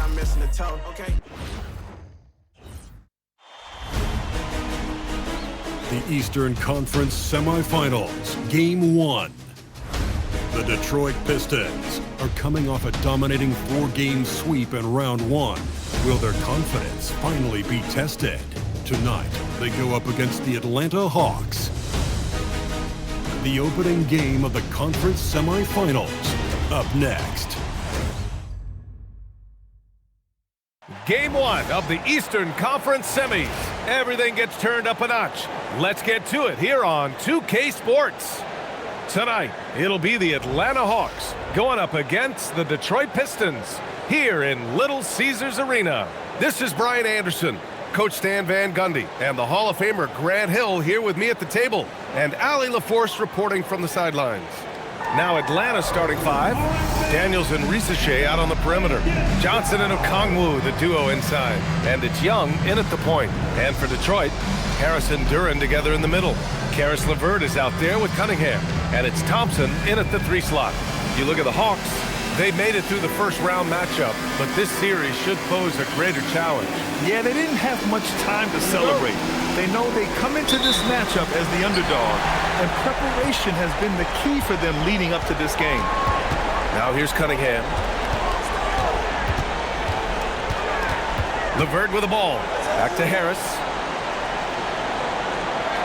not missing a toe, okay? The Eastern Conference Semifinals, Game 1. The Detroit Pistons are coming off a dominating 4-game sweep in Round 1. Will their confidence finally be tested? Tonight, they go up against the Atlanta Hawks. The opening game of the conference semifinals, up next. Game 1 of the Eastern Conference semis. Everything gets turned up a notch. Let's get to it here on 2K Sports. Tonight, it'll be the Atlanta Hawks going up against the Detroit Pistons here in Little Caesars Arena. This is Brian Anderson, Coach Stan Van Gundy, and the Hall of Famer Grant Hill here with me at the table, and Allie LaForce reporting from the sidelines. Now Atlanta starting 5. Daniels and Risachet out on the perimeter. Johnson and Okongwu, the duo inside. And it's Young in at the point. And for Detroit, Harris and Duren together in the middle. Karis LeVert is out there with Cunningham. And it's Thompson in at the 3 slot. You look at the Hawks, they made it through the first round matchup, but this series should pose a greater challenge. Yeah, they didn't have much time to celebrate. They know they come into this matchup as the underdog, and preparation has been the key for them leading up to this game. Now here's Cunningham. LeVert with the ball. Back to Harris.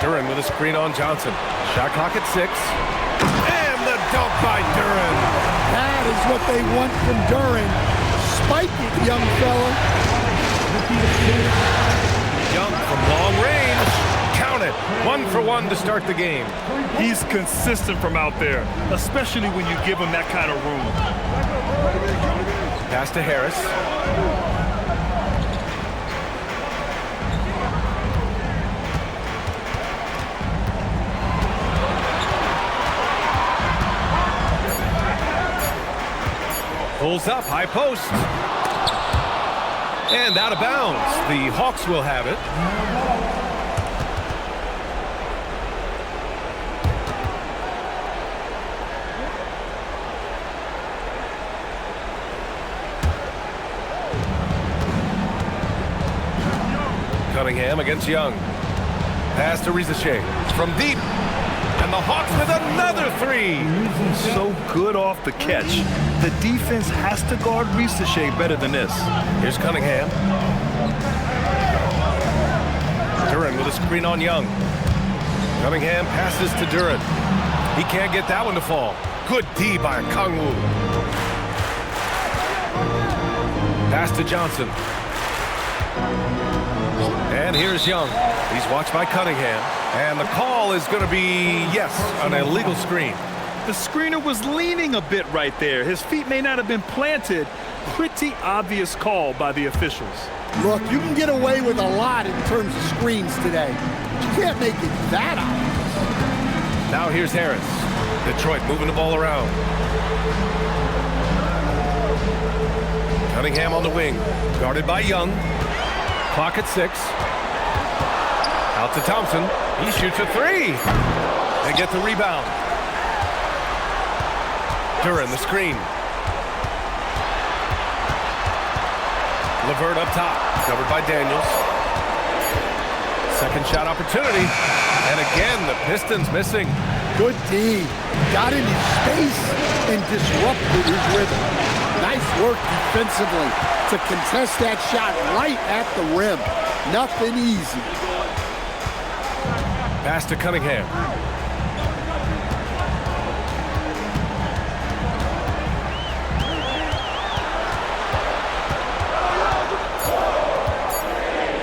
Duren with a screen on Johnson. Shot clock at 6. And the dunk by Duren. That is what they want from Duren. Spike it, young fella. Young from long range. Count it. 1 for 1 to start the game. He's consistent from out there, especially when you give him that kind of room. Pass to Harris. Pulls up, high post. And out of bounds. The Hawks will have it. Cunningham against Young. Pass to Risachet from deep. And the Hawks with another 3. So good off the catch. The defense has to guard Risachet better than this. Here's Cunningham. Duren with a screen on Young. Cunningham passes to Duren. He can't get that one to fall. Good D by Okongwu. Pass to Johnson. And here's Young. He's watched by Cunningham. And the call is going to be, yes, an illegal screen. The screener was leaning a bit right there. His feet may not have been planted. Pretty obvious call by the officials. Look, you can get away with a lot in terms of screens today. You can't make it that obvious. Now here's Harris. Detroit moving the ball around. Cunningham on the wing. Guarded by Young. Clock at 6. Out to Thompson. He shoots a 3. They get the rebound. Duren the screen. LeVert up top. Covered by Daniels. Second shot opportunity. And again, the Pistons missing. Good D. Got in his space and disrupted his rhythm. Nice work defensively to contest that shot right at the rim. Nothing easy. Pass to Cunningham.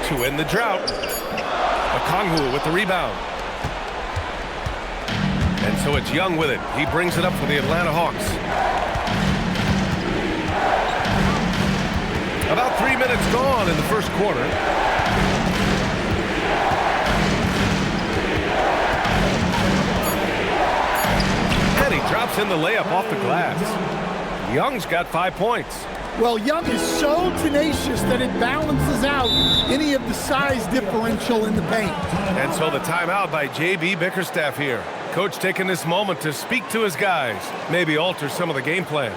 To end the drought. Okongwu with the rebound. And so it's Young with it. He brings it up for the Atlanta Hawks. About 3 minutes gone in the first quarter. And he drops in the layup off the glass. Young's got 5 points. Well, Young is so tenacious that it balances out any of the size differential in the paint. And so the timeout by J.B. Bickerstaff here. Coach taking this moment to speak to his guys, maybe alter some of the game plan.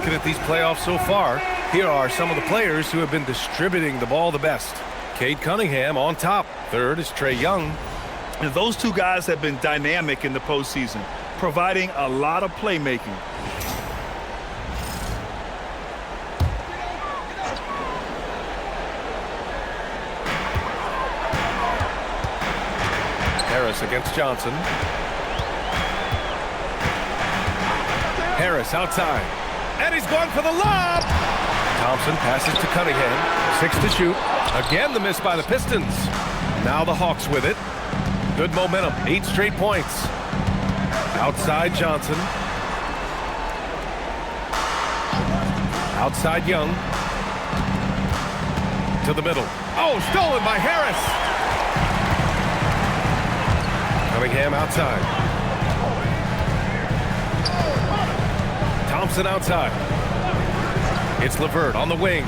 Looking at these playoffs so far, here are some of the players who have been distributing the ball the best. Cade Cunningham on top. Third is Trae Young. And those two guys have been dynamic in the postseason, providing a lot of playmaking. Harris against Johnson. Harris outside. And he's going for the lob. Thompson passes to Cunningham. 6 to shoot. Again, the miss by the Pistons. Now the Hawks with it. Good momentum. 8 straight points. Outside Johnson. Outside Young. To the middle. Oh, stolen by Harris. Cunningham outside. Thompson outside. It's LeVert on the wing.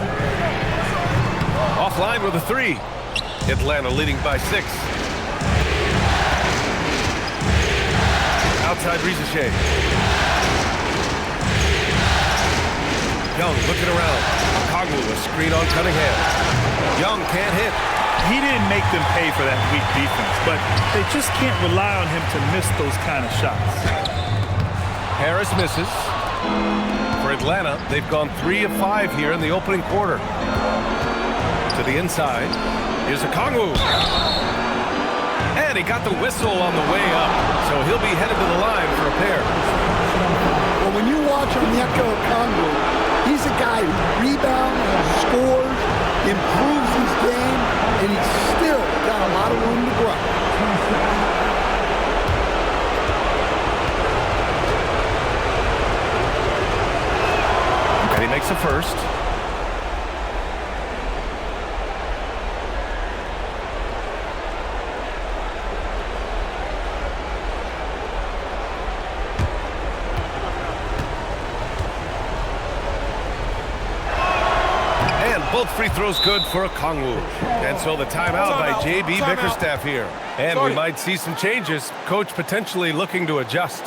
Offline with a 3. Atlanta leading by 6. Outside Rizachet. Young looking around. Koglu, a screen on Cunningham. Young can't hit. He didn't make them pay for that weak defense, but they just can't rely on him to miss those kind of shots. Harris misses. For Atlanta, they've gone 3 of 5 here in the opening quarter. To the inside. Here's a Koglu. And he got the whistle on the way up, so he'll be headed to the line for a pair. Well, when you watch Onyeka Okongwu, he's a guy who rebounds, scores, improves his game, and he's still got a lot of room to grow. And he makes a first. Both free throws good for Okongwu. And so the timeout by J.B. Bickerstaff here. And we might see some changes. Coach potentially looking to adjust.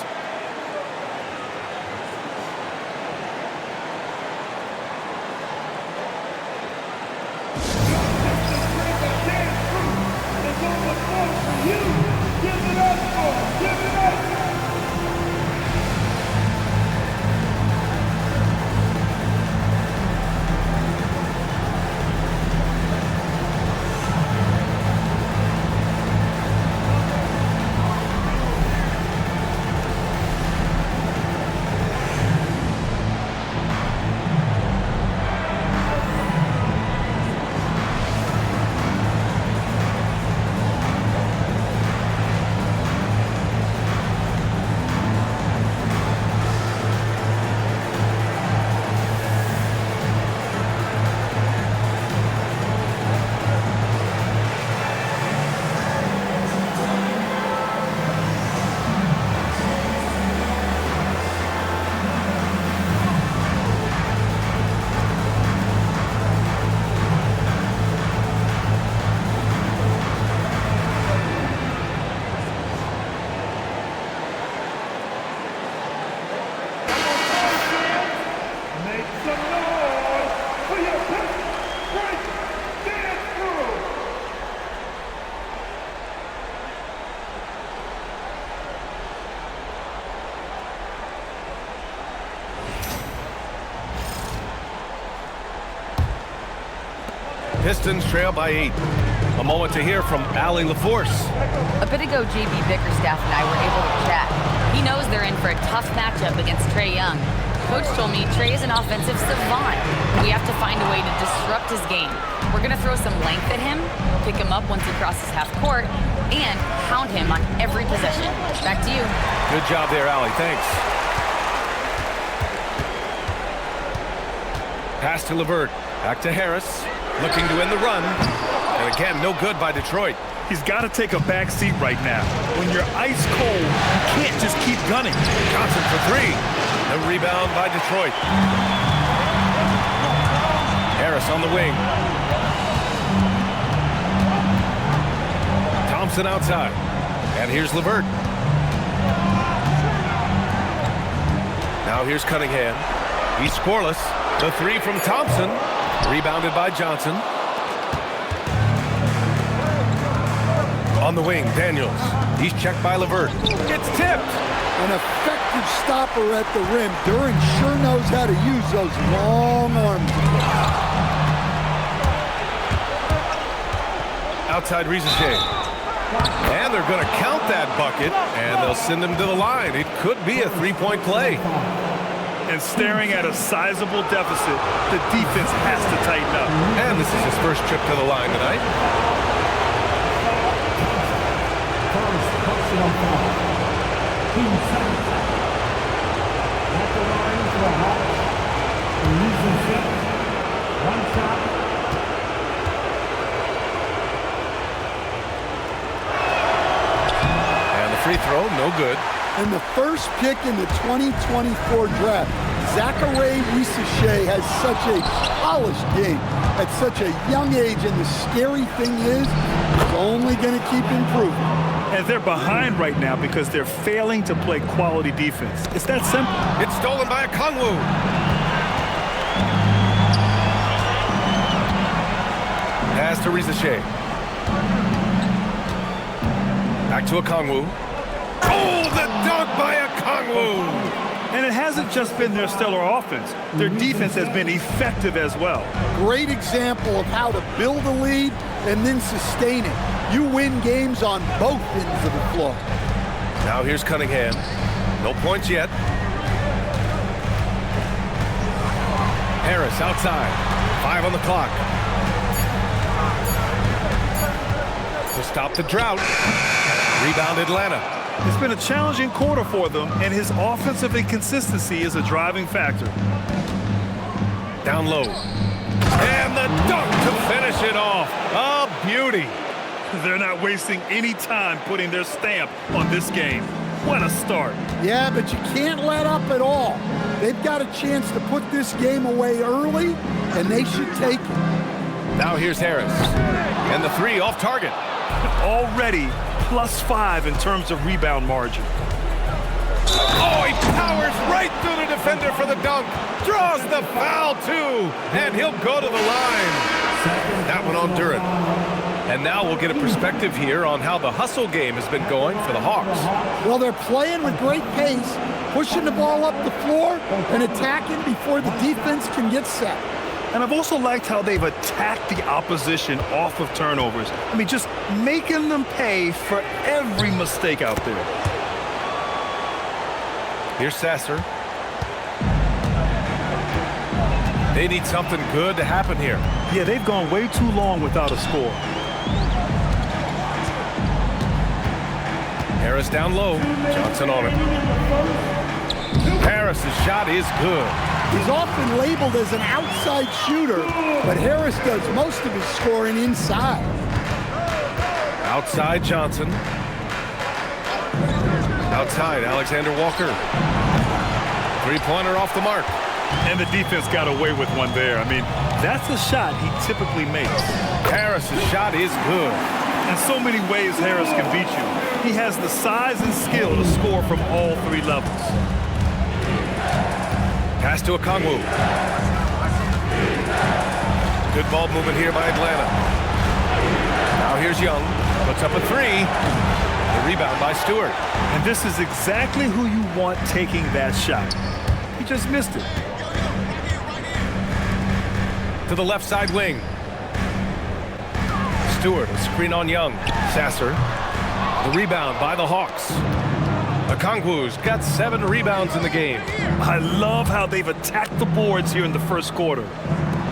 Pistons trail by 8. A moment to hear from Allie LaForce. A bit ago, J.B. Bickerstaff and I were able to chat. He knows they're in for a tough matchup against Trae Young. Coach told me Trae is an offensive savant. We have to find a way to disrupt his game. We're going to throw some length at him, pick him up once he crosses half court, and pound him on every possession. Back to you. Good job there, Allie. Thanks. Pass to LeVert. Back to Harris. Looking to end the run. And again, no good by Detroit. He's got to take a back seat right now. When you're ice cold, you can't just keep gunning. Johnson for 3. The rebound by Detroit. Harris on the wing. Thompson outside. And here's LeVert. Now here's Cunningham. He's scoreless. The three from Thompson. Rebounded by Johnson. On the wing, Daniels. He's checked by LeVert. It's tipped. An effective stopper at the rim. Duran sure knows how to use those long arms. Outside Rizachet. And they're going to count that bucket, and they'll send him to the line. It could be a three-point play. And staring at a sizable deficit, the defense has to tighten up. And this is his first trip to the line tonight. And the free throw, no good. And the first pick in the 2024 draft, Zachary Rizachet has such a polished game at such a young age, and the scary thing is, it's only going to keep improving. And they're behind right now because they're failing to play quality defense. It's that simple. It's stolen by Okongwu. Pass to Rizachet. Back to Okongwu. Oh, the dunk by Okongwu! And it hasn't just been their stellar offense. Their defense has been effective as well. Great example of how to build a lead and then sustain it. You win games on both ends of the floor. Now here's Cunningham. No points yet. Harris outside. 5 on the clock. To stop the drought. Rebound Atlanta. It's been a challenging quarter for them, and his offensive inconsistency is a driving factor. Down low. And the dunk to finish it off. A beauty. They're not wasting any time putting their stamp on this game. What a start. Yeah, but you can't let up at all. They've got a chance to put this game away early, and they should take it. Now here's Harris. And the three off target. Already +5 in terms of rebound margin. Oh, he powers right through the defender for the dunk. Draws the foul, too. And he'll go to the line. That one on Duran. And now we'll get a perspective here on how the hustle game has been going for the Hawks. Well, they're playing with great pace, pushing the ball up the floor and attacking before the defense can get set. And I've also liked how they've attacked the opposition off of turnovers. I mean, just making them pay for every mistake out there. Here's Sasser. They need something good to happen here. Yeah, they've gone way too long without a score. Harris down low. Johnson on it. Harris's shot is good. He's often labeled as an outside shooter, but Harris does most of his scoring inside. Outside Johnson. Outside Alexander Walker. Three-pointer off the mark. And the defense got away with one there. I mean, that's a shot he typically makes. Harris's shot is good. In so many ways, Harris can beat you. He has the size and skill to score from all three levels. Pass to Okongwu. Good ball movement here by Atlanta. Now here's Young. Puts up a three. The rebound by Stewart. And this is exactly who you want taking that shot. He just missed it. To the left side wing. Stewart, a screen on Young. Sasser. The rebound by the Hawks. Okongwu's got 7 rebounds in the game. I love how they've attacked the boards here in the first quarter.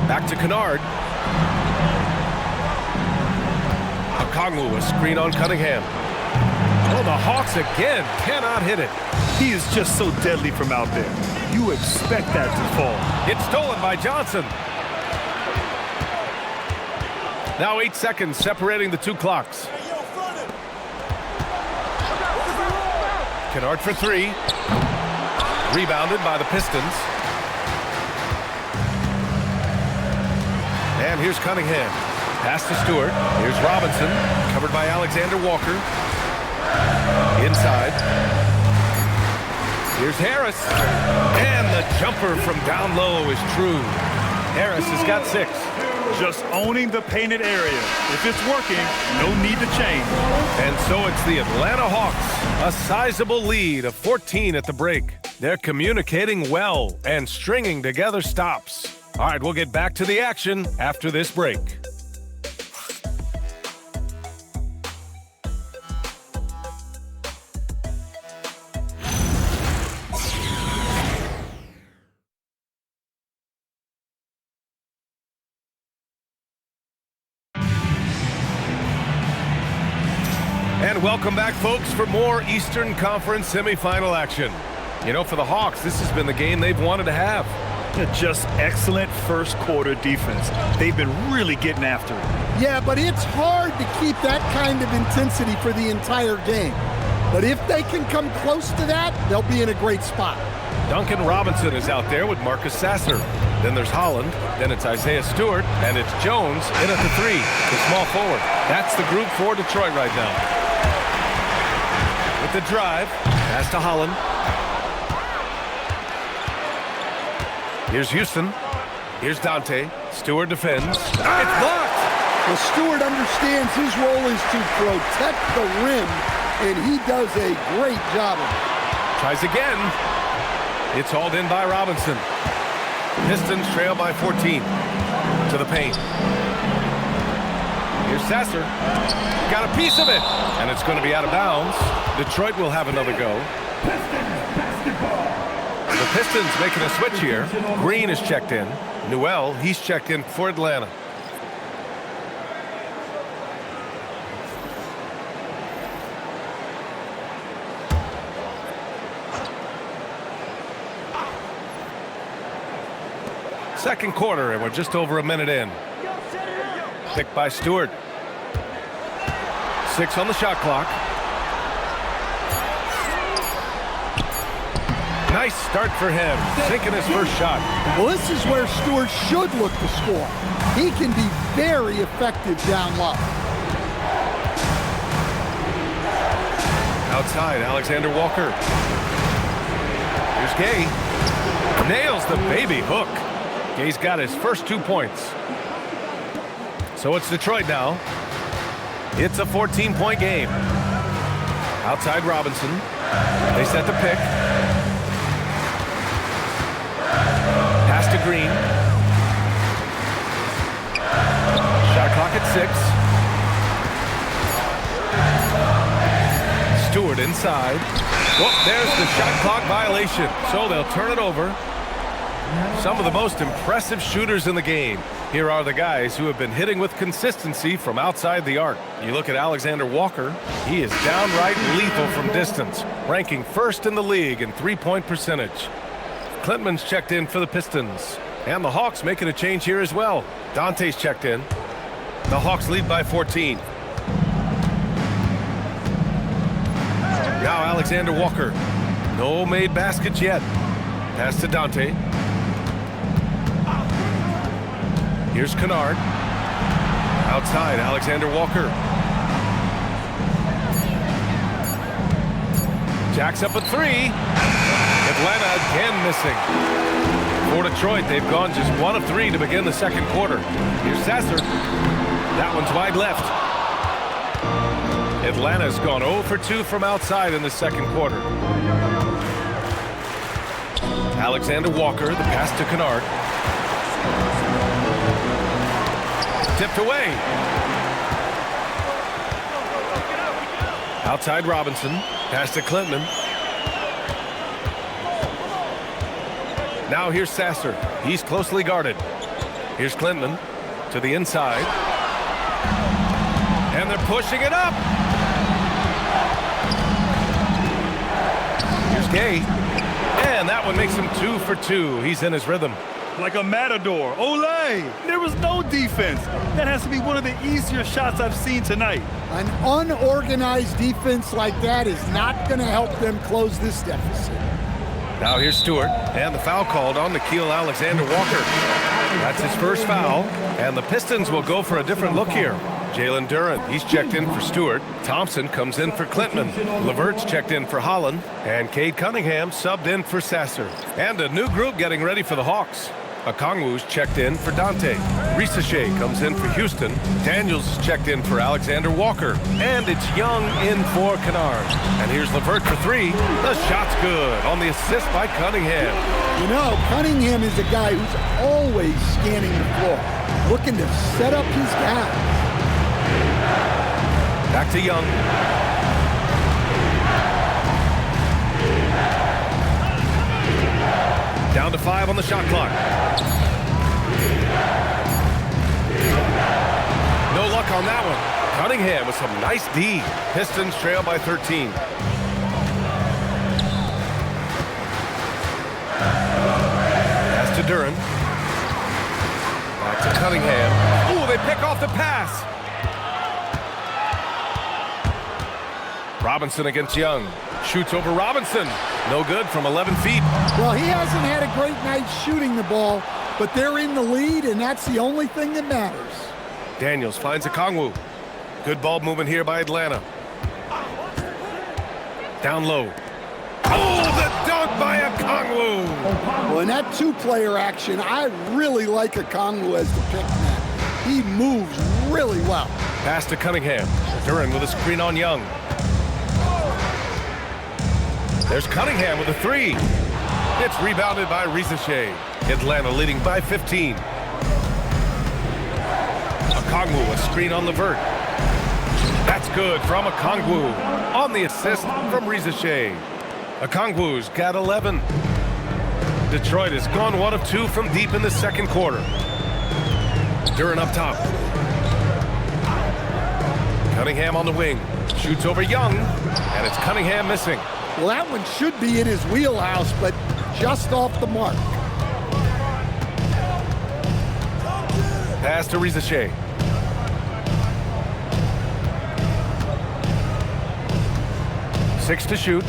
Back to Kennard. Okongwu, a screen on Cunningham. Oh, the Hawks again cannot hit it. He is just so deadly from out there. You expect that to fall. It's stolen by Johnson. Now 8 seconds separating the two clocks. Kennard for 3. Rebounded by the Pistons. And here's Cunningham. Pass to Stewart. Here's Robinson. Covered by Alexander Walker. Inside. Here's Harris. And the jumper from down low is true. Harris has got 6. Just owning the painted area. If it's working, no need to change. And so it's the Atlanta Hawks, a sizable lead of 14 at the break. They're communicating well and stringing together stops. All right, we'll get back to the action after this break. And welcome back, folks, for more Eastern Conference semifinal action. You know, for the Hawks, this has been the game they've wanted to have. Just excellent first quarter defense. They've been really getting after it. Yeah, but it's hard to keep that kind of intensity for the entire game. But if they can come close to that, they'll be in a great spot. Duncan Robinson is out there with Marcus Sasser. Then there's Holland. Then it's Isaiah Stewart. And it's Jones in at the 3, the small forward. That's the group for Detroit right now. With the drive, pass to Holland. Here's Houston. Here's Dante. Stewart defends. It's blocked! Well, Stewart understands his role is to protect the rim, and he does a great job of it. Tries again. It's hauled in by Robinson. Pistons trail by 14. To the paint. Here's Sasser. Got a piece of it. And it's going to be out of bounds. Detroit will have another go. The Pistons making a switch here. Green is checked in. Newell, he's checked in for Atlanta. Second quarter, and we're just over a minute in. Picked by Stewart. 6 on the shot clock. Nice start for him, sinking his first shot. Well, this is where Stewart should look to score. He can be very effective down low. Outside, Alexander Walker. Here's Gay. Nails the baby hook. Gay's got his first 2 points. So it's Detroit now. It's a 14-point game. Outside Robinson. They set the pick. Pass to Green. Shot clock at 6. Stewart inside. Oh, there's the shot clock violation. So they'll turn it over. Some of the most impressive shooters in the game. Here are the guys who have been hitting with consistency from outside the arc. You look at Alexander Walker. He is downright lethal from distance, ranking first in the league in three-point percentage. Klintman's checked in for the Pistons. And the Hawks making a change here as well. Dante's checked in. The Hawks lead by 14. Now Alexander Walker. No made baskets yet. Pass to Dante. Here's Kennard. Outside, Alexander Walker. Jacks up a 3. Atlanta again missing. For Detroit, they've gone just 1 of 3 to begin the second quarter. Here's Sasser. That one's wide left. Atlanta's gone 0 for 2 from outside in the second quarter. Alexander Walker, the pass to Kennard. Tipped away. Outside Robinson. Pass to Klintman. Now here's Sasser. He's closely guarded. Here's Klintman to the inside. And they're pushing it up. Here's Gay. And that one makes him 2 for 2. He's in his rhythm. Like a matador. Olay! There was no defense. That has to be one of the easier shots I've seen tonight. An unorganized defense like that is not going to help them close this deficit. Now here's Stewart, and the foul called on Nickeil Alexander Walker. That's his first foul. And the Pistons will go for a different look here. Jalen Duren, he's checked in for Stewart. Thompson comes in for Klintman. Levert's checked in for Holland. And Cade Cunningham subbed in for Sasser. And a new group getting ready for the Hawks. Okongwu's checked in for Dante. Risache comes in for Houston. Daniels is checked in for Alexander Walker. And it's Young in for Kennard. And here's Levert for three. The shot's good on the assist by Cunningham. You know, Cunningham is a guy who's always scanning the floor, looking to set up his guys. Back to Young. Down to 5 on the shot clock. No luck on that one. Cunningham with some nice D. Pistons trail by 13. Pass to Duren. Back to Cunningham. Ooh, they pick off the pass. Robinson against Young. Shoots over Robinson. No good from 11 feet. Well, he hasn't had a great night shooting the ball, but they're in the lead, and that's the only thing that matters. Daniels finds Okongwu. Good ball movement here by Atlanta. Down low. Oh, the dunk by Okongwu! Well, in that two-player action, I really like Okongwu as the pick man. He moves really well. Pass to Cunningham. Duren with a screen on Young. There's Cunningham with a three. It's rebounded by Risache. Atlanta leading by 15. Okongwu, a screen on Levert. That's good from Okongwu on the assist from Risache. Okongwu's got 11. Detroit has gone 1 of 2 from deep in the second quarter. Duren up top. Cunningham on the wing. Shoots over Young, and it's Cunningham missing. Well, that one should be in his wheelhouse, but just off the mark. Pass to Risache. Six to shoot.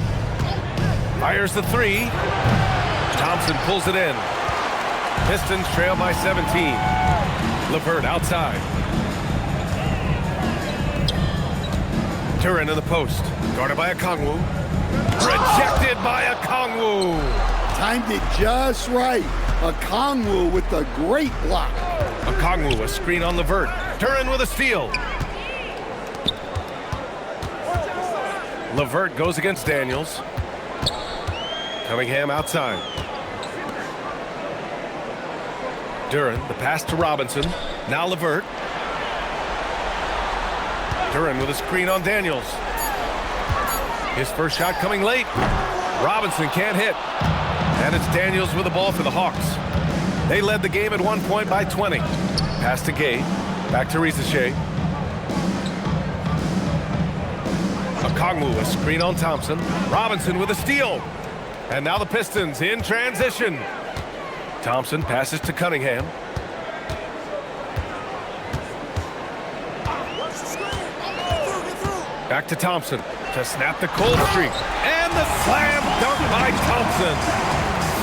Fires the three. Thompson pulls it in. Pistons trail by 17. Levert outside. Duren in the post. Guarded by Okongwu. Rejected by Okongwu. Timed it just right. Okongwu with a great block. Okongwu, a screen on Levert. Duren with a steal. Levert goes against Daniels. Cunningham outside. Duren, the pass to Robinson. Now Levert. Duren with a screen on Daniels. His first shot coming late. Robinson can't hit. And it's Daniels with the ball for the Hawks. They led the game at 1 point by 20. Pass to Gay. Back to Risache. Okongwu, a screen on Thompson. Robinson with a steal. And now the Pistons in transition. Thompson passes to Cunningham. Back to Thompson to snap the cold streak. And the slam dunk by Thompson.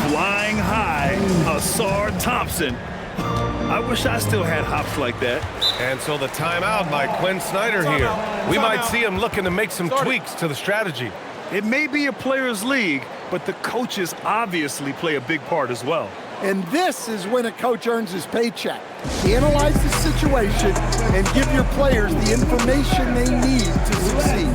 Flying high, Ausar Thompson. I wish I still had hops like that. And so the timeout by Quinn Snyder here. We might see him looking to make some tweaks to the strategy. It may be a players' league, but the coaches obviously play a big part as well. And this is when a coach earns his paycheck. Analyze the situation and give your players the information they need to succeed.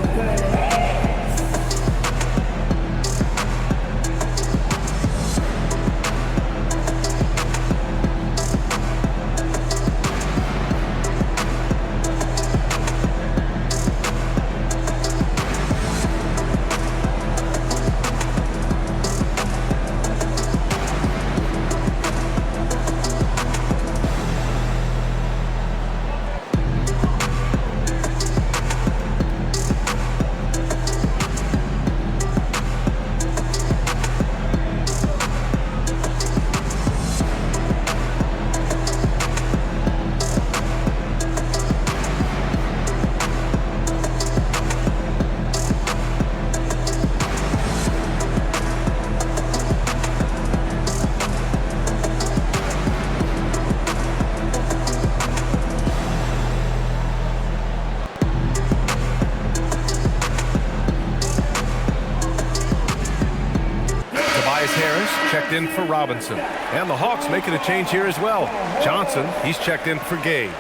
checked in for Robinson. And the Hawks making a change here as well. Johnson, he's checked in for Gay.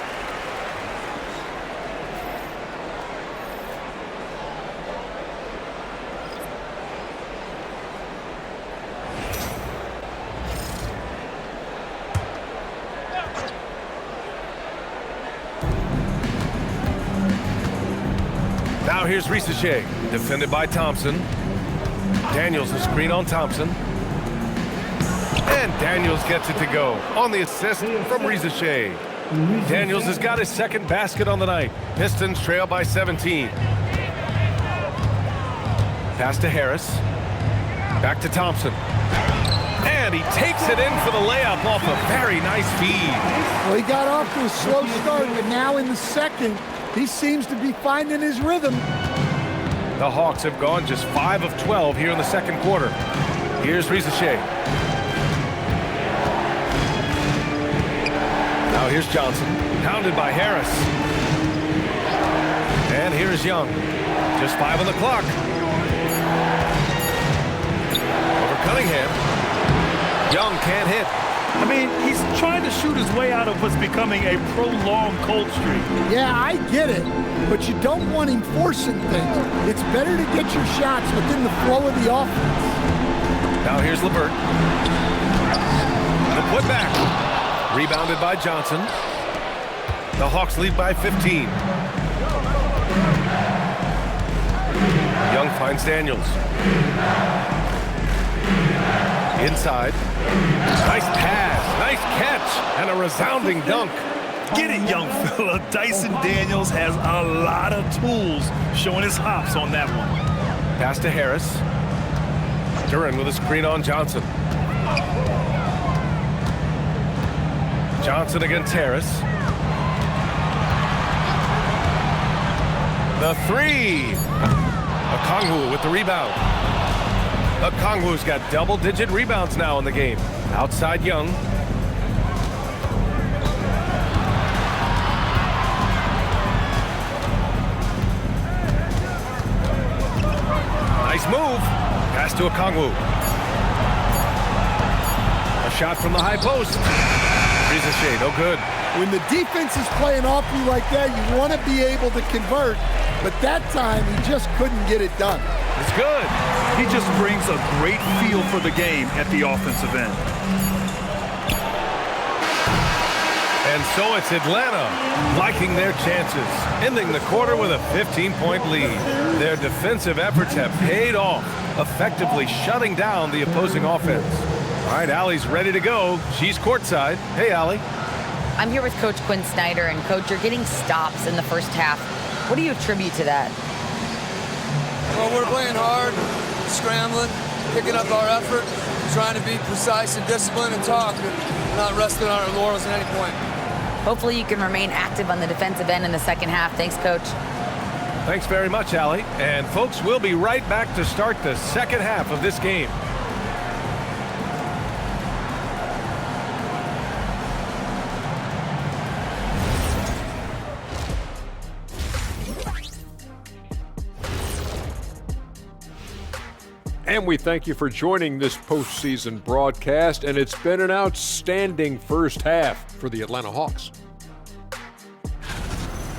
Now here's Risache, defended by Thompson. Daniels the screen on Thompson. And Daniels gets it to go on the assist from Risache. Daniels has got his second basket on the night. Pistons trail by 17. Pass to Harris. Back to Thompson. And he takes it in for the layup off a very nice feed. Well, he got off to a slow start, but now in the second, he seems to be finding his rhythm. The Hawks have gone just 5 of 12 here in the second quarter. Here's Risache. Now here's Johnson, pounded by Harris. And here's Young. Just 5 on the clock. Over Cunningham. Young can't hit. I mean, he's trying to shoot his way out of what's becoming a prolonged cold streak. Yeah, I get it, but you don't want him forcing things. It's better to get your shots within the flow of the offense. Now here's LeVert. The putback. Rebounded by Johnson. The Hawks lead by 15. Young finds Daniels. Inside. Nice pass, nice catch, and a resounding dunk. Get it, young fella. Dyson Daniels has a lot of tools, showing his hops on that one. Pass to Harris. Duran with a screen on Johnson. Johnson against Harris. The three. Okongwu with the rebound. Okongwu's got double-digit rebounds now in the game. Outside Young. Nice move. Pass to Okongwu. A shot from the high post. Risache, no good. When the defense is playing off you like that, you want to be able to convert, but that time he just couldn't get it done. It's good. He just brings a great feel for the game at the offensive end. And so it's Atlanta liking their chances, ending the quarter with a 15-point lead. Their defensive efforts have paid off, effectively shutting down the opposing offense. All right, Allie's ready to go. She's courtside. Hey, Allie. I'm here with Coach Quinn Snyder, and Coach, you're getting stops in the first half. What do you attribute to that? Well, we're playing hard, scrambling, picking up our effort, trying to be precise and disciplined and talk, and not resting on our laurels at any point. Hopefully you can remain active on the defensive end in the second half. Thanks, Coach. Thanks very much, Allie. And folks, we'll be right back to start the second half of this game. And we thank you for joining this postseason broadcast, and it's been an outstanding first half for the Atlanta Hawks.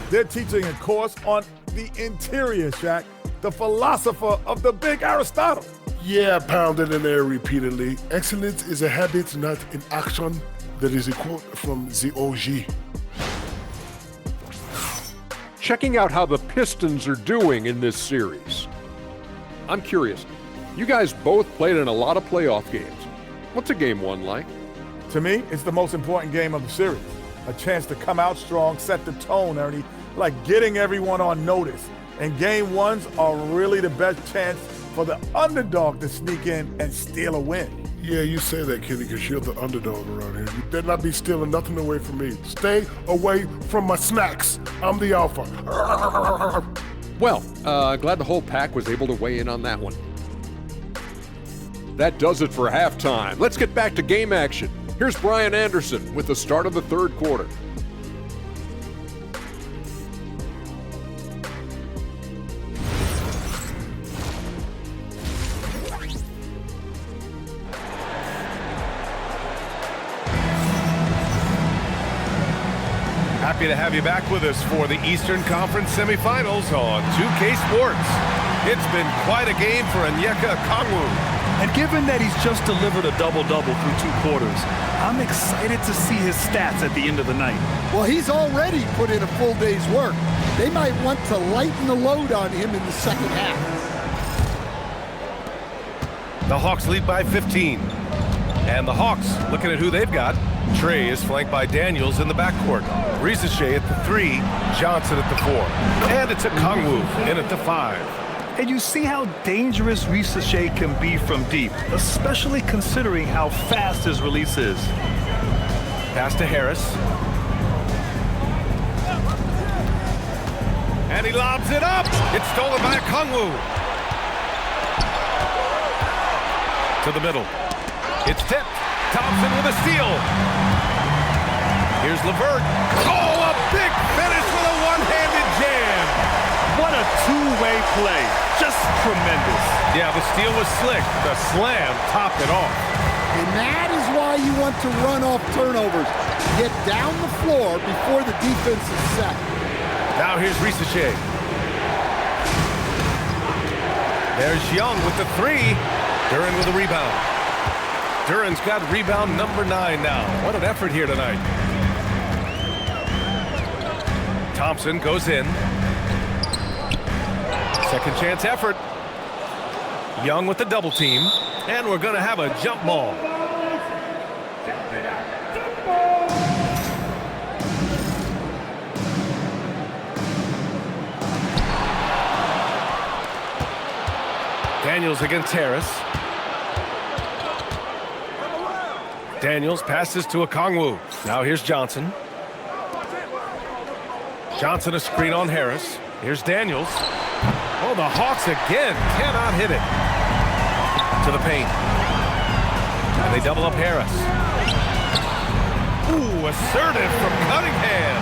They're teaching a course on the interior, Shaq, the philosopher of the big Aristotle. Yeah, pounded in there repeatedly. Excellence is a habit, not an action. That is a quote from the OG. Checking out how the Pistons are doing in this series. I'm curious. You guys both played in a lot of playoff games. What's a game one like? To me, it's the most important game of the series. A chance to come out strong, set the tone, Ernie, like getting everyone on notice. And game ones are really the best chance for the underdog to sneak in and steal a win. Yeah, you say that, Kenny, because you're the underdog around here. You better not be stealing nothing away from me. Stay away from my snacks. I'm the alpha. Well, glad the whole pack was able to weigh in on that one. That does it for halftime. Let's get back to game action. Here's Brian Anderson with the start of the third quarter. Happy to have you back with us for the Eastern Conference Semifinals on 2K Sports. It's been quite a game for Onyeka Okongwu. And given that he's just delivered a double-double through 2 quarters, I'm excited to see his stats at the end of the night. Well, he's already put in a full day's work. They might want to lighten the load on him in the second half. The Hawks lead by 15. And the Hawks, looking at who they've got, Trey is flanked by Daniels in the backcourt. Risache at the 3, Johnson at the 4. And it's Okongwu in at the 5. And you see how dangerous Risache can be from deep, especially considering how fast his release is. Pass to Harris. And he lobs it up. It's stolen by Okongwu. To the middle. It's tipped. Thompson with a steal. Here's LeVert. Oh, a big finish with a one-handed jam. What a two-way play. Just tremendous. Yeah, the steal was slick. The slam topped it off. And that is why you want to run off turnovers. Get down the floor before the defense is set. Now here's Risache. There's Young with the 3. Duren with a rebound. Duren's got rebound number 9 now. What an effort here tonight. Thompson goes in. Second chance effort. Young with the double team. And we're going to have a jump ball. Daniels against Harris. Daniels passes to Okongwu. Now here's Johnson. Johnson a screen on Harris. Here's Daniels. Oh, the Hawks again cannot hit it. To the paint. And they double up Harris. Ooh, assertive from Cunningham.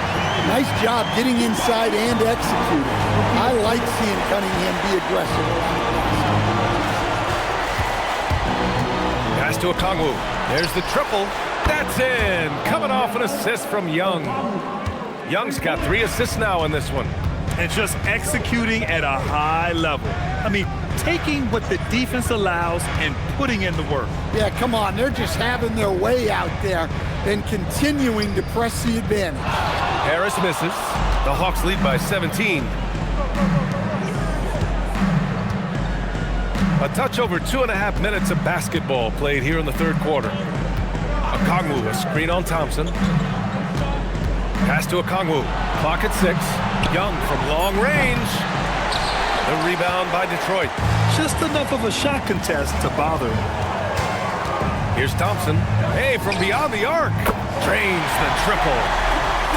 Nice job getting inside and executing. I like seeing Cunningham be aggressive. Pass to Okongwu. There's the triple. That's in. Coming off an assist from Young. Young's got 3 assists now in this one. And just executing at a high level. I mean, taking what the defense allows and putting in the work. Yeah, come on. They're just having their way out there and continuing to press the advantage. Harris misses. The Hawks lead by 17. A touch over 2.5 minutes of basketball played here in the third quarter. Okongwu, a screen on Thompson. Pass to Okongwu. Clock at 6. Young from long range. The rebound by Detroit. Just enough of a shot contest to bother. Here's Thompson. Hey, from beyond the arc. Drains the triple.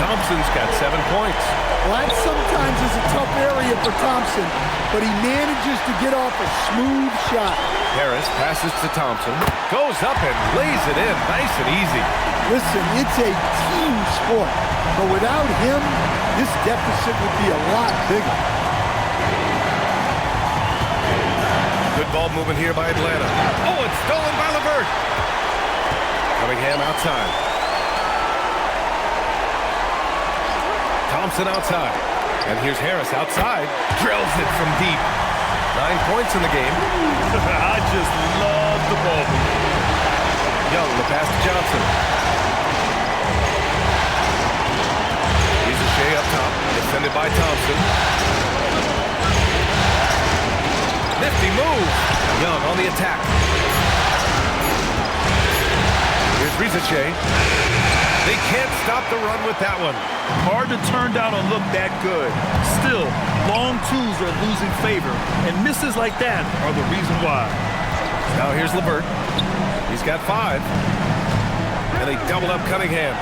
Thompson's got 7 points. Well, that sometimes is a tough area for Thompson, but he manages to get off a smooth shot. Harris passes to Thompson. Goes up and lays it in. Nice and easy. Listen, it's a team sport, but without him, this deficit would be a lot bigger. Good ball movement here by Atlanta. Oh, it's stolen by LeVert. Cunningham outside. Thompson outside. And here's Harris outside. Drills it from deep. 9 points in the game. I just love the ball. Young, the pass to Johnson. Risache up top. Defended by Thompson. Nifty move. Young on the attack. Here's Risache. They can't stop the run with that one. Hard to turn down a look that good. Still, long twos are losing favor, and misses like that are the reason why. Now here's LeVert. He's got 5. And they double up Cunningham.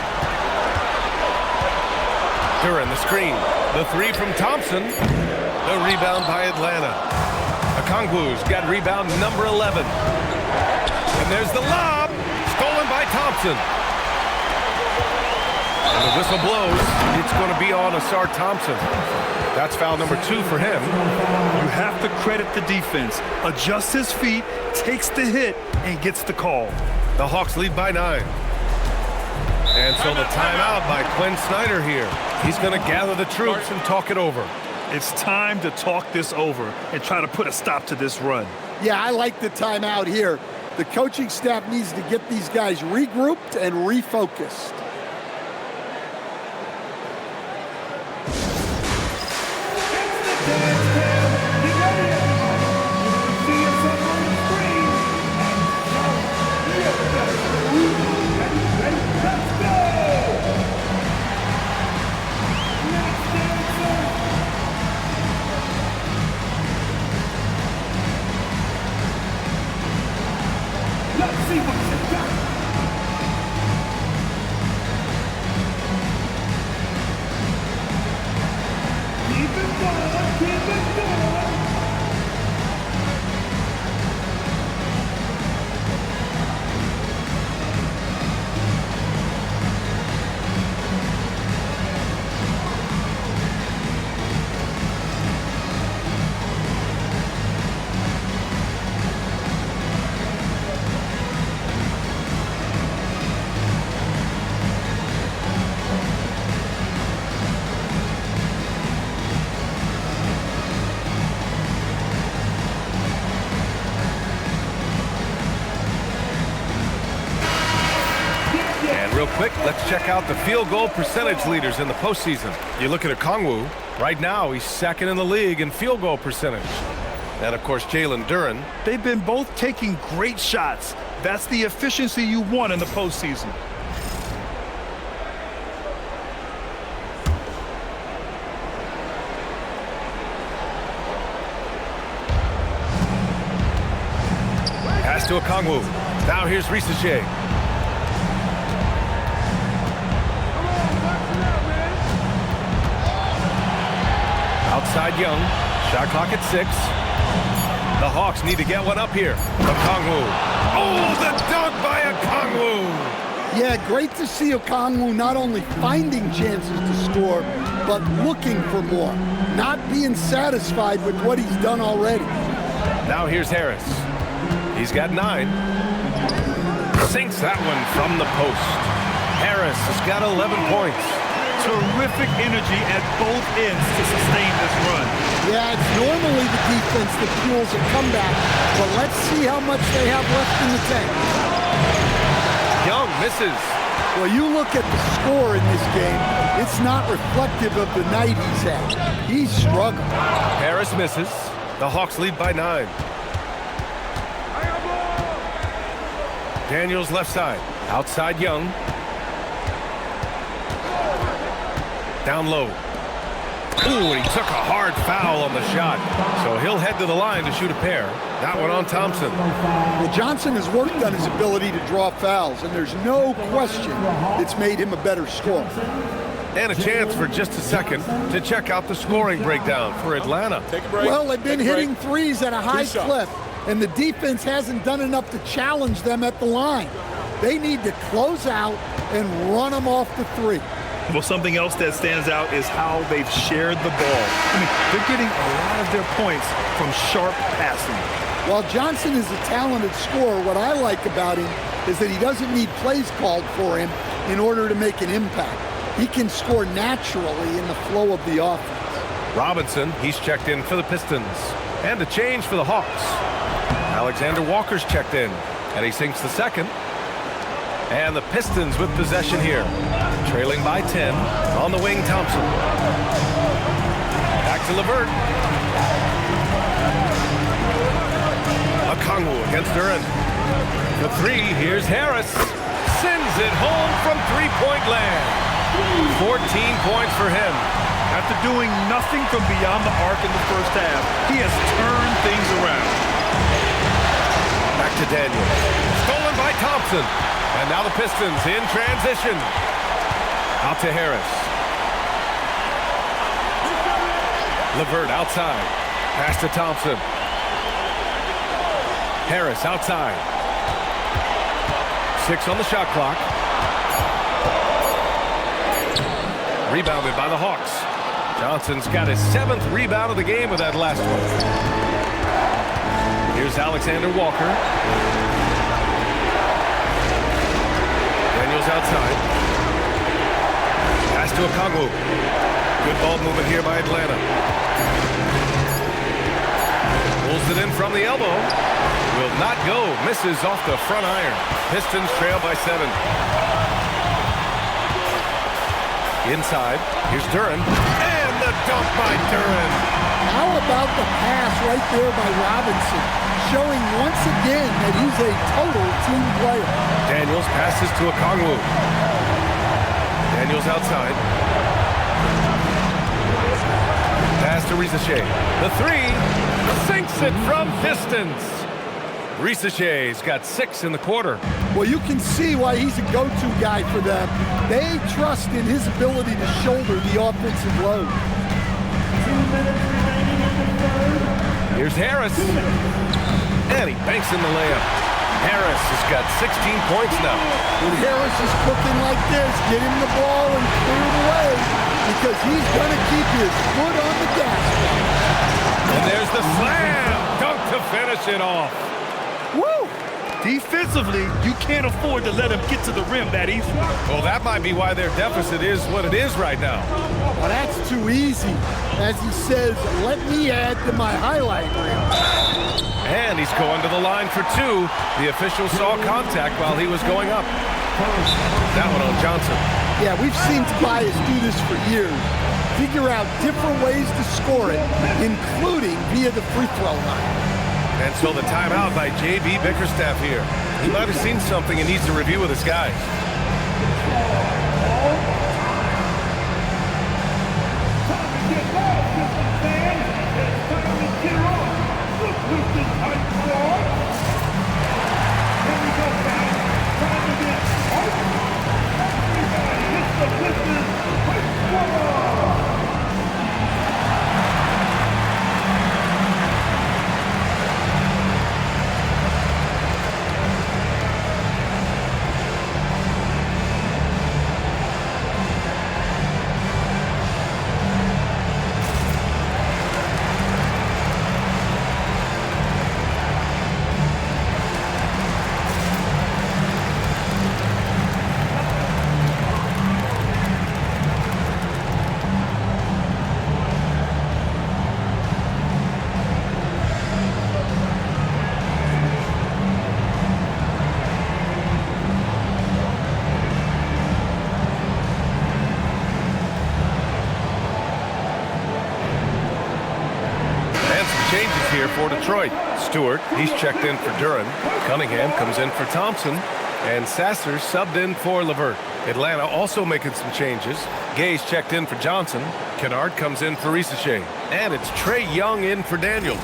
Duren, the screen. The 3 from Thompson. The rebound by Atlanta. Okongwu's got rebound number 11. And there's the lob. Stolen by Thompson. And the whistle blows. It's going to be on Asar Thompson. That's foul number 2 for him. You have to credit the defense. Adjusts his feet, takes the hit, and gets the call. The Hawks lead by 9. And so the timeout by Quinn Snyder here. He's going to gather the troops and talk it over. It's time to talk this over and try to put a stop to this run. Yeah, I like the timeout here. The coaching staff needs to get these guys regrouped and refocused. Real quick, let's check out the field goal percentage leaders in the postseason. You look at Okongwu. Right now, he's second in the league in field goal percentage. And, of course, Jalen Duren. They've been both taking great shots. That's the efficiency you want in the postseason. Pass to Okongwu. Now here's Rissache. Outside Young. Shot clock at 6. The Hawks need to get one up here. Okongwu. Oh, the dunk by Okongwu. Yeah, great to see Okongwu not only finding chances to score, but looking for more. Not being satisfied with what he's done already. Now here's Harris. He's got 9. Sinks that one from the post. Harris has got 11 points. Terrific energy at both ends to sustain this run. Yeah, it's normally the defense that fuels a comeback, but let's see how much they have left in the tank. Young misses. Well, you look at the score in this game, it's not reflective of the night he's had. He's struggling. Harris misses. The Hawks lead by 9. Daniels left side. Outside Young. Down low. Ooh, and he took a hard foul on the shot. So he'll head to the line to shoot a pair. That one on Thompson. Well, Johnson has worked on his ability to draw fouls, and there's no question it's made him a better scorer. And a chance for just a second to check out the scoring breakdown for Atlanta. Take a break. Well, they've been hitting threes at a high Good shot. clip, and the defense hasn't done enough to challenge them at the line. They need to close out and run them off the three. Well, something else that stands out is how they've shared the ball. I mean, they're getting a lot of their points from sharp passing. While Johnson is a talented scorer, what I like about him is that he doesn't need plays called for him in order to make an impact. He can score naturally in the flow of the offense. Robinson, he's checked in for the Pistons. And a change for the Hawks. Alexander Walker's checked in, and he sinks the second. And the Pistons with possession here. Trailing by 10. On the wing, Thompson. Back to LeVert. Okongwu against Duren. The 3, here's Harris. Sends it home from three-point land. 14 points for him. After doing nothing from beyond the arc in the first half, he has turned things around. Back to Daniels. Stolen by Thompson. And now the Pistons in transition. Out to Harris. LeVert outside. Pass to Thompson. Harris outside. 6 on the shot clock. Rebounded by the Hawks. Johnson's got his 7th rebound of the game with that last one. Here's Alexander Walker. Daniels outside. Pass Pass to Okongwu. Good ball movement here by Atlanta. Pulls it in from the elbow. Will not go. Misses off the front iron. Pistons trail by 7. Inside. Here's Duren. And the dunk by Duren. How about the pass right there by Robinson, showing once again that he's a total team player. Daniels passes to Okongwu. Daniels outside. Pass to Risacher. The 3 sinks it from distance. Risacher's got 6 in the quarter. Well, you can see why he's a go-to guy for them. They trust in his ability to shoulder the offensive load. 2 minutes remaining in the third. Here's Harris. And he banks in the layup. Harris has got 16 points now. When Harris is cooking like this, get him the ball and clear it away, because he's going to keep his foot on the gas. And there's the slam. Dunk to finish it off. Woo! Defensively, you can't afford to let him get to the rim that easily. Well, that might be why their deficit is what it is right now. Well, that's too easy. As he says, let me add to my highlight reel. And he's going to the line for 2. The official saw contact while he was going up. That one on Johnson. Yeah, we've seen Tobias do this for years. Figure out different ways to score it, including via the free throw line. And so the timeout by J.B. Bickerstaff here. He might have seen something and needs to review with his guys. Changes here for Detroit. Stewart, he's checked in for Duren. Cunningham comes in for Thompson. And Sasser subbed in for LeVert. Atlanta also making some changes. Gay's checked in for Johnson. Kennard comes in for Risacher. And it's Trae Young in for Daniels.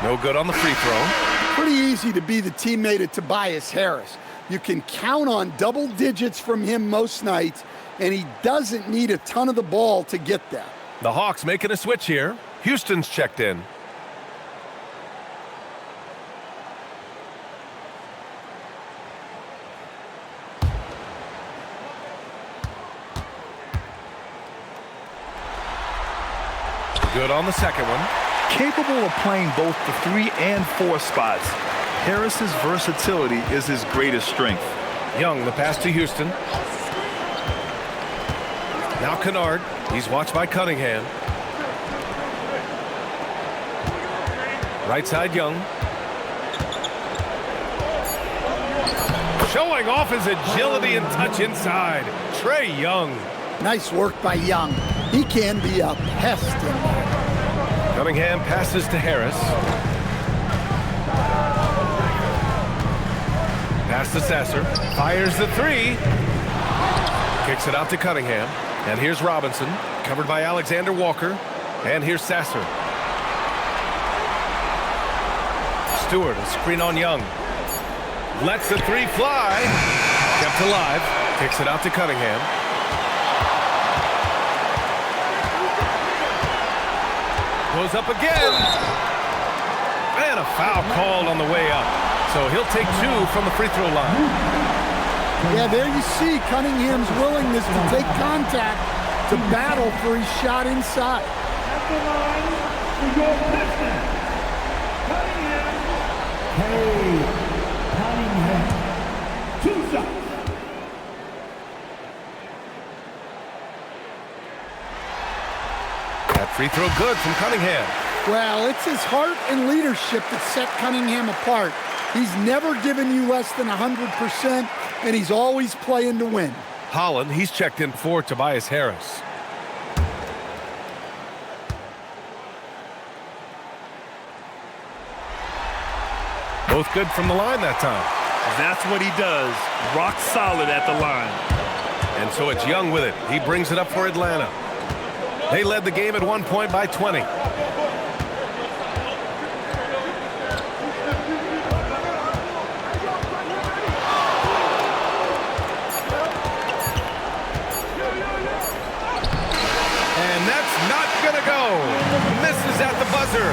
No good on the free throw. Pretty easy to be the teammate of Tobias Harris. You can count on double digits from him most nights, and he doesn't need a ton of the ball to get that. The Hawks making a switch here. Houston's checked in. Good on the second one. Capable of playing both the 3 and 4 spots. Harris's versatility is his greatest strength. Young, the pass to Houston. Now Kennard. He's watched by Cunningham. Right side, Young. Showing off his agility and touch inside. Trae Young. Nice work by Young. He can be a pest in there. Cunningham passes to Harris. Pass to Sasser. Fires the 3. Kicks it out to Cunningham. And here's Robinson, covered by Alexander Walker. And here's Sasser. Stewart, a screen on Young. Lets the 3 fly. Kept alive. Kicks it out to Cunningham. Goes up again. And a foul called on the way up. So he'll take 2 from the free throw line. Yeah, there you see Cunningham's willingness to take contact to battle for his shot inside. At the line, for your Pistons, Cunningham. Cunningham. 2 shots. That free throw good from Cunningham. Well, it's his heart and leadership that set Cunningham apart. He's never given you less than 100%, and he's always playing to win. Holland, he's checked in for Tobias Harris. Both good from the line that time. That's what he does. Rock solid at the line. And so it's Young with it. He brings it up for Atlanta. They led the game at one point by 20. And that's not gonna go. Misses at the buzzer.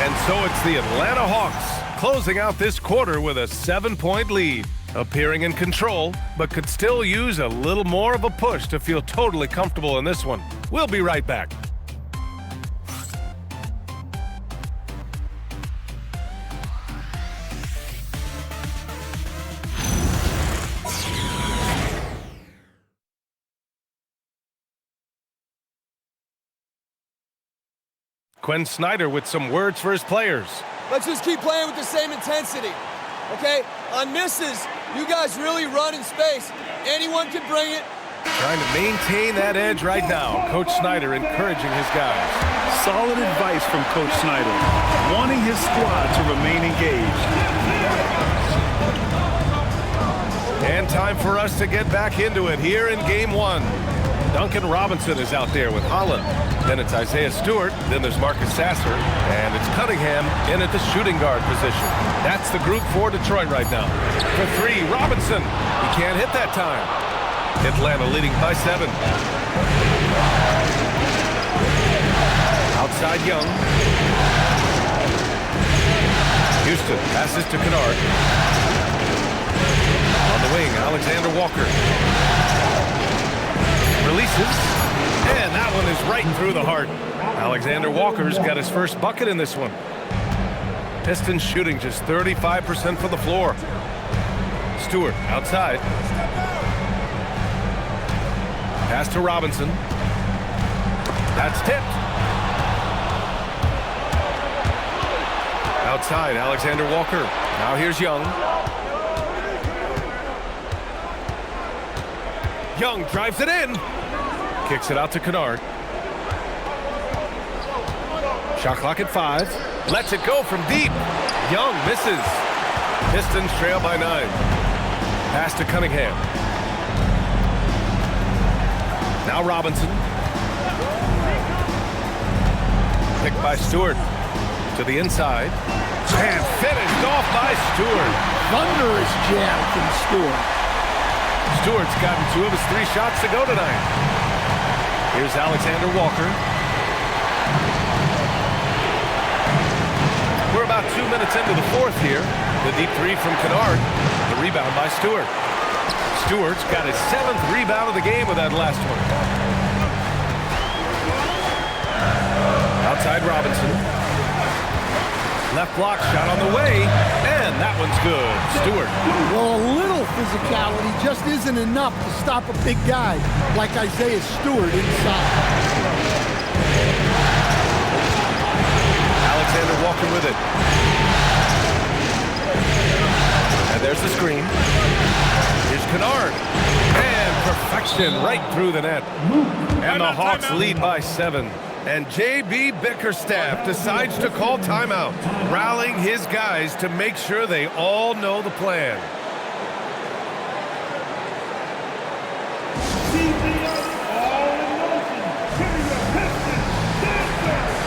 And so it's the Atlanta Hawks closing out this quarter with a 7-point lead. Appearing in control, but could still use a little more of a push to feel totally comfortable in this one. We'll be right back. Quinn Snyder with some words for his players. Let's just keep playing with the same intensity, okay? On misses, you guys really run in space. Anyone can bring it. Trying to maintain that edge right now. Coach Snyder encouraging his guys. Solid advice from Coach Snyder, wanting his squad to remain engaged. And time for us to get back into it here in game one. Duncan Robinson is out there with Holland. Then it's Isaiah Stewart. Then there's Marcus Sasser. And it's Cunningham in at the shooting guard position. That's the group for Detroit right now. For 3, Robinson. He can't hit that time. Atlanta leading by 7. Outside Young. Houston passes to Kennard. On the wing, Alexander Walker. Releases, and that one is right through the heart. Alexander Walker's got his first bucket in this one. Pistons shooting just 35% from the floor. Stewart outside. Pass to Robinson. That's tipped. Outside, Alexander Walker. Now here's Young. Young drives it in. Kicks it out to Kennard. Shot clock at 5. Lets it go from deep. Young misses. Pistons trail by 9. Pass to Cunningham. Now Robinson. Picked by Stewart. To the inside. And finished off by Stewart. Thunderous jam from Stewart. Stewart's gotten 2 of his 3 shots to go tonight. Here's Alexander Walker. We're about 2 minutes into the 4th here. The deep 3 from Kennard. The rebound by Stewart. Stewart's got his 7th rebound of the game with that last one. Outside Robinson. Left block shot on the way, and that one's good. Stewart. Well, a little physicality just isn't enough to stop a big guy like Isaiah Stewart inside. Alexander Walker with it. And there's the screen. Here's Kennard. And perfection right through the net. And the Hawks lead by 7. And J.B. Bickerstaff decides to call timeout, rallying his guys to make sure they all know the plan. all in motion. Give me your Pistons dancer.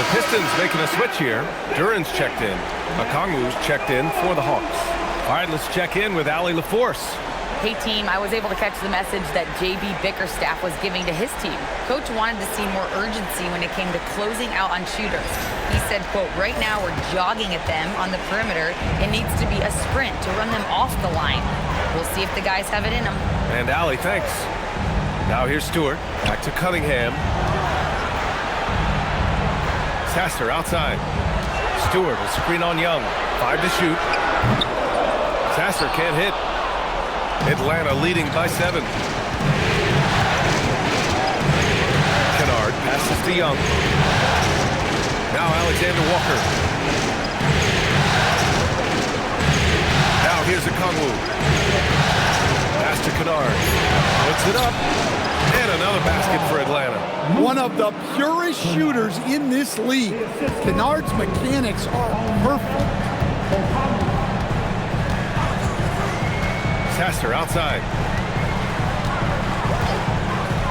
The Pistons making a switch here. Duran's checked in. Okongwu's checked in for the Hawks. All right, let's check in with Allie LaForce. Hey team, I was able to catch the message that JB Bickerstaff was giving to his team. Coach wanted to see more urgency when it came to closing out on shooters. He said, quote, right now we're jogging at them on the perimeter. It needs to be a sprint to run them off the line. We'll see if the guys have it in them. And Allie, thanks. Now here's Stewart. Back to Cunningham. Sasser outside. Stewart, a screen on Young. 5 to shoot. Sasser can't hit. Atlanta leading by 7. Kennard passes to Young. Now Alexander Walker. Now here's Okongwu. Pass to Kennard. Puts it up. And another basket for Atlanta. One of the purest shooters in this league. Kennard's mechanics are perfect. Sasser outside.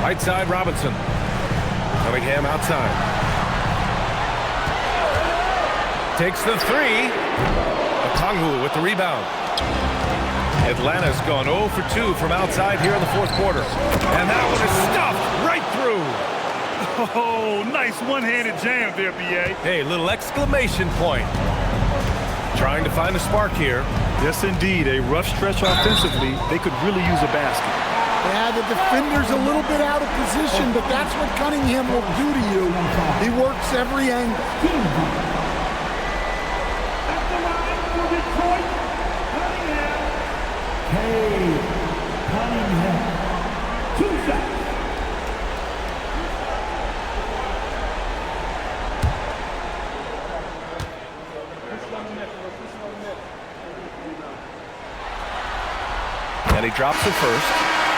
Right side, Robinson. Cunningham outside. Takes the 3. Okongwu with the rebound. Atlanta's gone 0 for 2 from outside here in the fourth quarter. And that one is stuffed right through. Oh, nice one-handed jam there, B.A. Hey, little exclamation point. Trying to find a spark here. Yes, indeed. A rough stretch offensively. They could really use a basket. Yeah, the defender's a little bit out of position, but that's what Cunningham will do to you. He works every angle. At the line for Detroit, Cunningham. Hey, Cunningham. 2 shots. And he drops it first.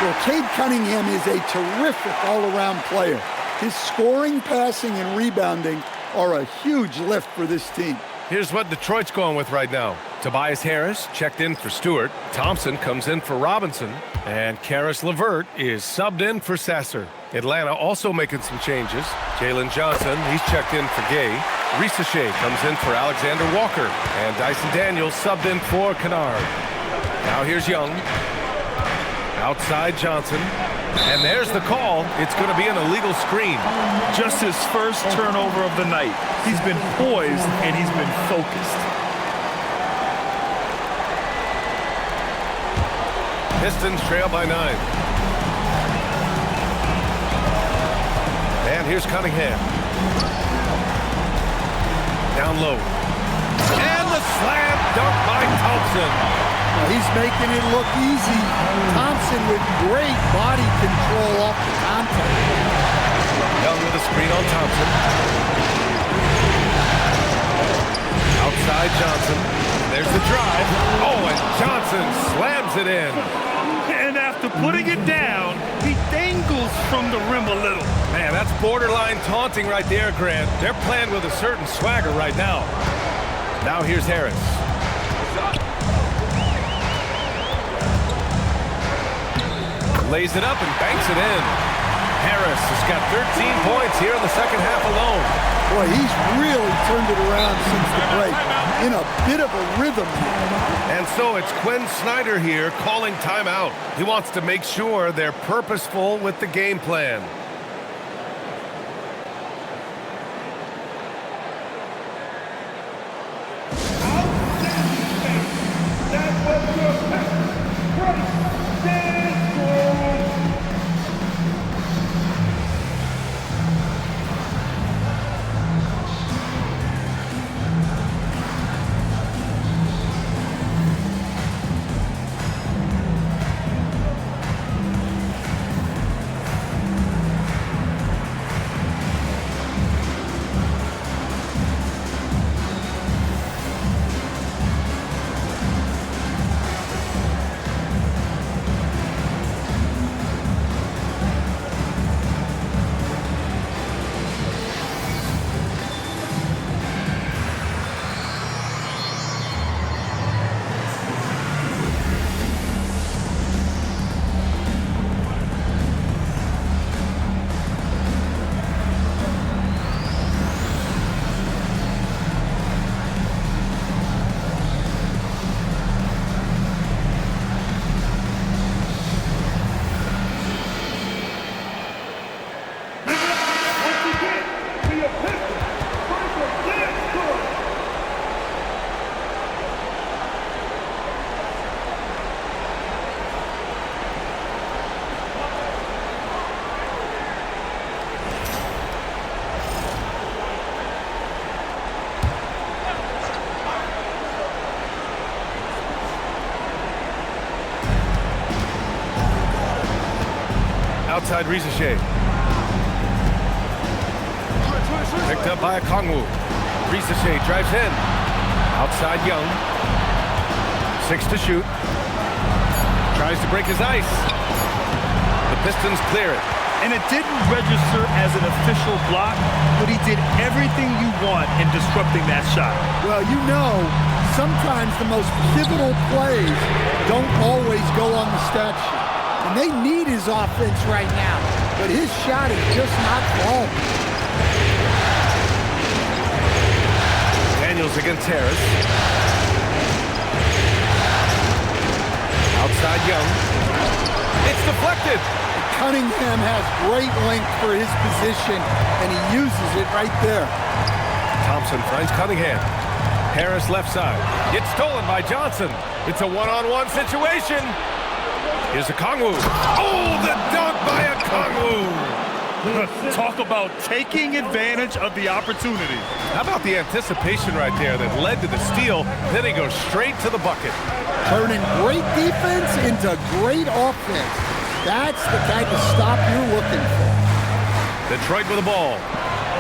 Well, Cade Cunningham is a terrific all-around player. His scoring, passing, and rebounding are a huge lift for this team. Here's what Detroit's going with right now. Tobias Harris checked in for Stewart. Thompson comes in for Robinson. And Karis LeVert is subbed in for Sasser. Atlanta also making some changes. Jalen Johnson, he's checked in for Gay. Risa Shea comes in for Alexander Walker. And Dyson Daniels subbed in for Kennard. Now here's Young. Outside Johnson. And there's the call. It's going to be an illegal screen. Just his first turnover of the night. He's been poised and he's been focused. Pistons trail by 9. And here's Cunningham. Down low. And the slam dunk by Thompson. He's making it look easy. Thompson with great body control off the contact. Young with a screen on Thompson. Outside Johnson. There's the drive. Oh, and Johnson slams it in. And after putting it down, he dangles from the rim a little. Man, that's borderline taunting right there, Grant. They're playing with a certain swagger right now. Now here's Harris. Lays it up and banks it in. Harris has got 13 points here in the second half alone. Boy, he's really turned it around since the break. In a bit of a rhythm. And so it's Quinn Snyder here calling timeout. He wants to make sure they're purposeful with the game plan. That was your best. Great dance. Outside Rizichet. Picked up by Okongwu. Rizichet drives in. Outside Young. 6 to shoot. Tries to break his ice. The Pistons clear it. And it didn't register as an official block, but he did everything you want in disrupting that shot. Well, you know, sometimes the most pivotal plays don't always go on the stat sheet. And they need his offense right now, but his shot is just not falling. Daniels against Harris. Outside Young. It's deflected. Cunningham has great length for his position, and he uses it right there. Thompson finds Cunningham. Harris left side. It's stolen by Johnson. It's a one-on-one situation. Here's Okongwu. Oh, the dunk by Okongwu. Talk about taking advantage of the opportunity. How about the anticipation right there that led to the steal? Then he goes straight to the bucket. Turning great defense into great offense. That's the kind of stop you're looking for. Detroit with the ball.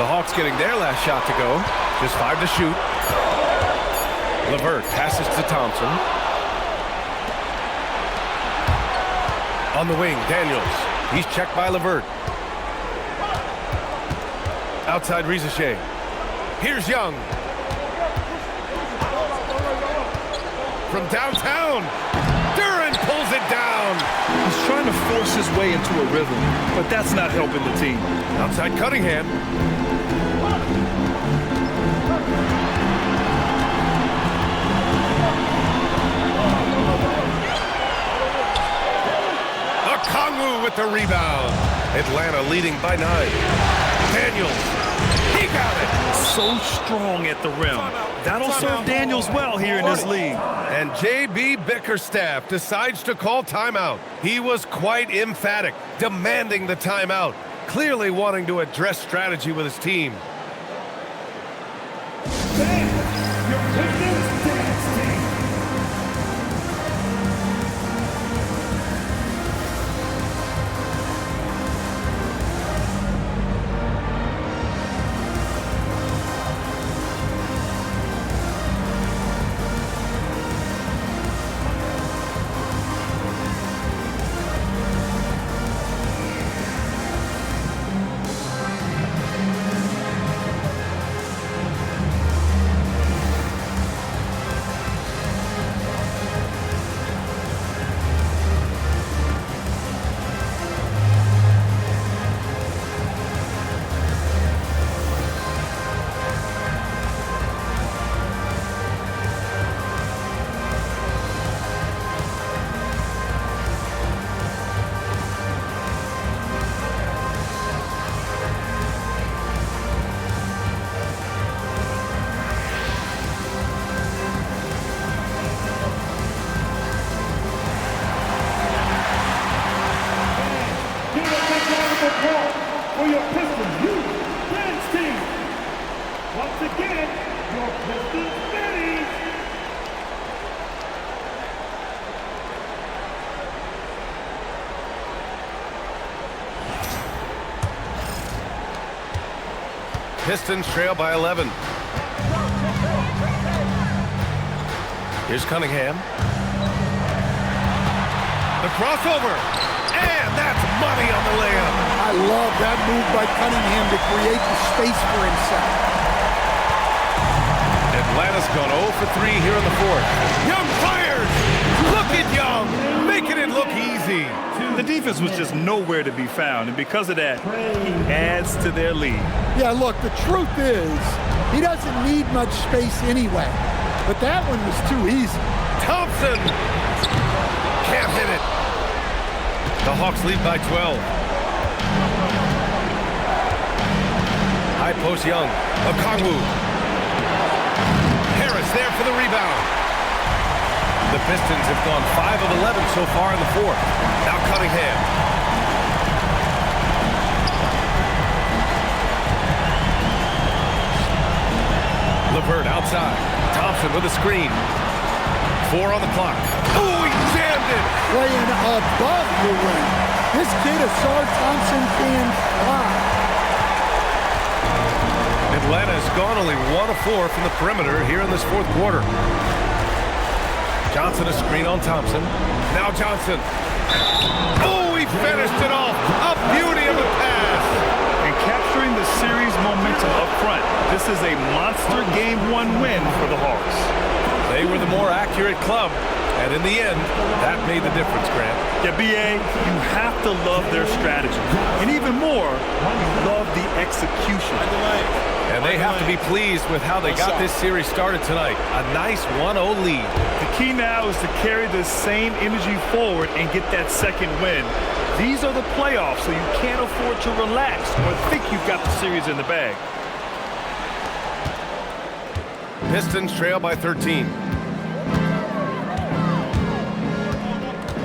The Hawks getting their last shot to go. Just 5 to shoot. LeVert passes to Thompson. On the wing, Daniels. He's checked by LeVert. Outside Rizichet. Here's Young. From downtown. Duran pulls it down. He's trying to force his way into a rhythm, but that's not helping the team. Outside Cunningham. Okongwu with the rebound. Atlanta leading by 9. Daniels. He got it. So strong at the rim. That'll serve Daniels well here in this league. And J.B. Bickerstaff decides to call timeout. He was quite emphatic, demanding the timeout, clearly wanting to address strategy with his team. Your Pistons dance team. For your Pistons youth dance team. Once again, your Pistons Betties. Pistons trail by 11. Here's Cunningham. The crossover. And that's money on the layup. I love that move by Cunningham to create the space for himself. Atlanta's gone 0 for 3 here in the 4th. Young fires! Look at Young, making it look easy. The defense was just nowhere to be found, and because of that, he adds to their lead. Yeah, look, the truth is, he doesn't need much space anyway. But that one was too easy. Thompson! Can't hit it. The Hawks lead by 12. High post Young. Okongwu. Harris there for the rebound. The Pistons have gone 5 of 11 so far in the 4th. Now Cunningham. LeVert outside. Thompson with a screen. 4 on the clock. Oh, he jammed it. Playing above the rim. This kid, Asar Thompson, can fly. Atlanta has gone only 1 of 4 from the perimeter here in this fourth quarter. Johnson a screen on Thompson. Now Johnson. Oh, he finished it off. A beauty of a pass. And capturing the series momentum up front. This is a monster Game 1 win for the Hawks. They were the more accurate club, and in the end, that made the difference, Grant. Yeah, B.A., you have to love their strategy. And even more, you love the execution. And they have to be pleased with how they got this series started tonight. A nice 1-0 lead. The key now is to carry this same energy forward and get that second win. These are the playoffs, so you can't afford to relax or think you've got the series in the bag. Pistons trail by 13.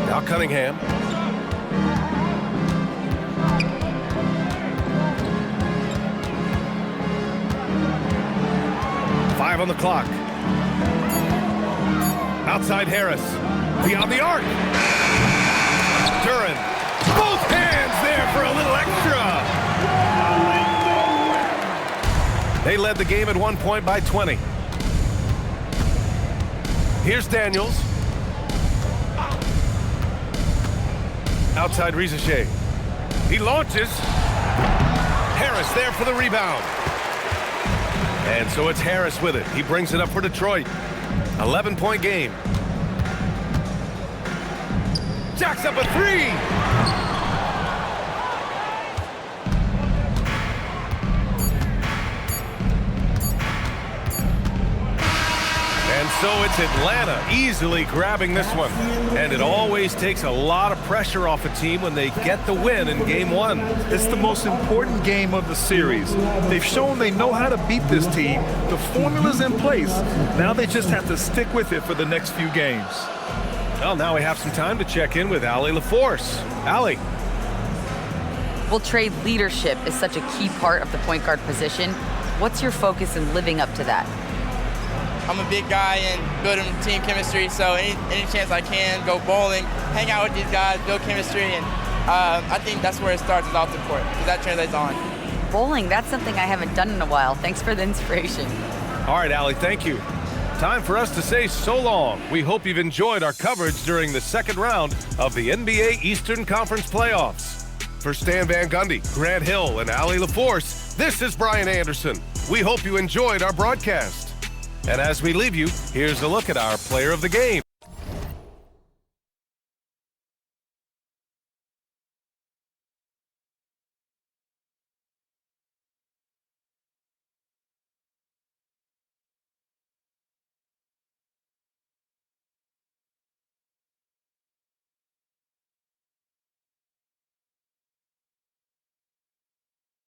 Now Cunningham. Five on the clock. Outside Harris. Beyond the arc. Duran. Both hands there for a little extra. They led the game at 1 point by 20. Here's Daniels. Outside Rizachet. He launches. Harris there for the rebound. And so it's Harris with it. He brings it up for Detroit. 11-point game. Jacks up a three. And so it's Atlanta easily grabbing this one. And it always takes a lot of pressure off a team when they get the win in Game 1. It's the most important game of the series. They've shown they know how to beat this team. The formula's in place. Now they just have to stick with it for the next few games. Well, now we have some time to check in with Allie LaForce. Allie. Well, Trey, leadership is such a key part of the point guard position. What's your focus in living up to that? I'm a big guy and building team chemistry, so any chance I can, go bowling, hang out with these guys, build chemistry, and I think that's where it starts is off the court, because that translates on. Bowling, that's something I haven't done in a while. Thanks for the inspiration. All right, Allie, thank you. Time for us to say so long. We hope you've enjoyed our coverage during the second round of the NBA Eastern Conference Playoffs. For Stan Van Gundy, Grant Hill, and Allie LaForce, this is Brian Anderson. We hope you enjoyed our broadcast. And as we leave you, here's a look at our player of the game.